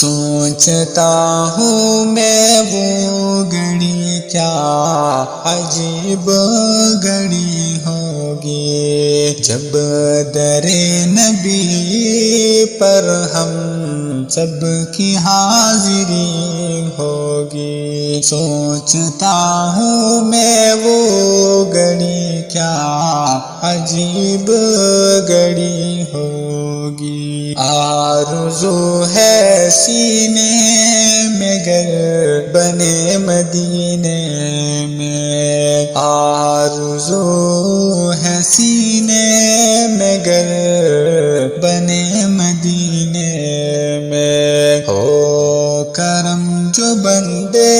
سوچتا ہوں میں وہ گھڑی کیا عجیب گھڑی ہوگی، جب در نبی پر ہم سب کی حاضری ہوگی۔ سوچتا ہوں میں وہ گھڑی کیا عجیب گھڑی ہوگی۔ آرزو ہے سینے میں گر بنے مدینے میں، آرزو ہے سینے میں گر بنے مدینے میں، ہو کرم جو بندے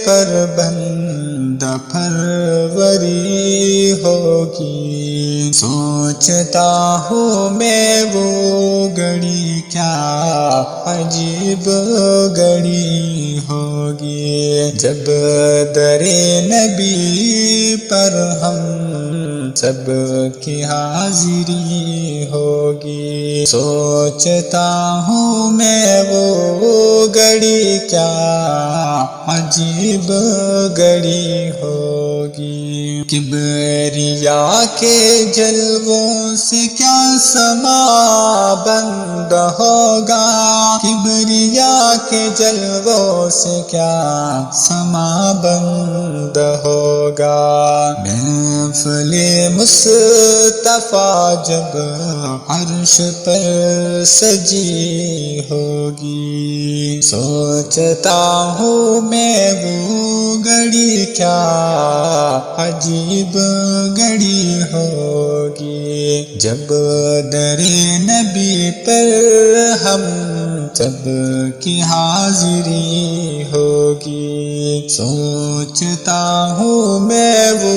پر بندہ پروری ہوگی۔ سوچتا ہوں میں وہ گھڑی کیا عجیب گھڑی ہوگی، جب در نبی پر ہم سب کی حاضری ہوگی۔ سوچتا ہوں میں وہ گھڑی کیا عجیب گھڑی ہوگی۔ کبریا کے جلووں سے کیا سما بند ہوگا، کبریا کے جلووں سے کیا سما بند ہوگا۔ محفل مصطفیٰ جب عرش پر سجی ہوگی، سوچتا ہوں میں وہ گھڑی کیا عجیب گھڑی ہوگی، جب در نبی پر ہم سب کی حاضری ہوگی۔ سوچتا ہوں میں وہ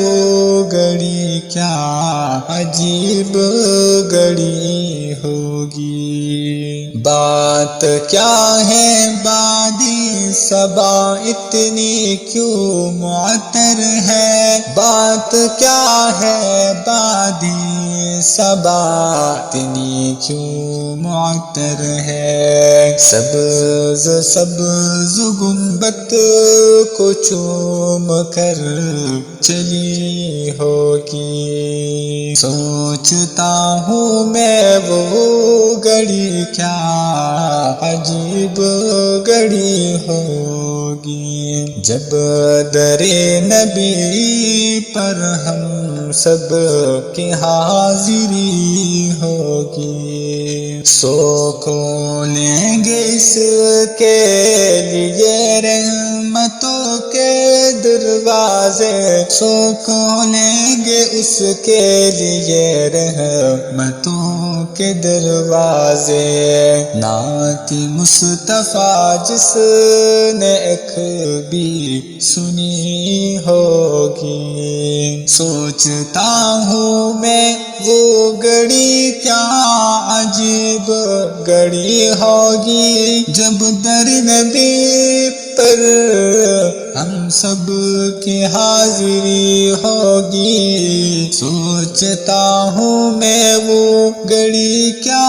گھڑی کیا عجیب گھڑی ہوگی۔ بات کیا ہے بادی صبا اتنی کیوں معطر ہے، بات کیا ہے بادی صبا اتنی کیوں معطر ہے، سبز سبز گنبد کو چوم کر چلی ہوگی۔ سوچتا ہوں میں وہ گھڑی کیا عجیب گھڑی ہوگی، جب در نبی پر ہم سب کی حاضری ہوگی۔ سو کھولیں گے اس کے لیے رحمتوں کے دروازے، سو کھولیں گے اس کے لیے رحمتوں کے دروازے۔ نعت مصطفیٰ جس نے ایک بھی سنی ہوگی، سوچتا ہوں میں وہ گھڑی کیا عجیب گھڑی ہوگی، جب در نبی پر ہم سب کی حاضری ہوگی۔ سوچتا ہوں میں وہ گھڑی کیا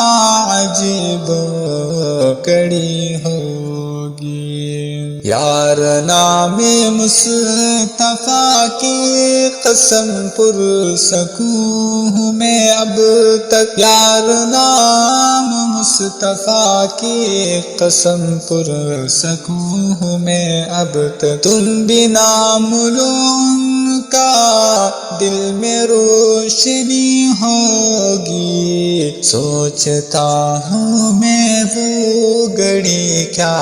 عجیب گھڑی ہوگی۔ یار نام مصطفیٰ کی قسم پر سکوں ہوں میں اب تک، یار نام مصطفیٰ کی قسم پر سکوں ہوں میں اب تک، تم بنا ملون کا دل میں روشنی ہوگی۔ سوچتا ہوں میں وہ گھڑی کیا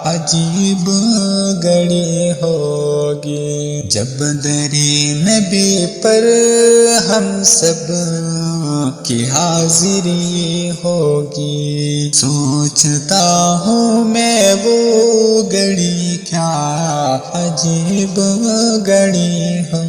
عجیب گھڑی ہوگی، جب در نبی پر ہم سب کی حاضری ہوگی۔ سوچتا ہوں میں وہ گھڑی کیا عجیب گھڑی ہوگی۔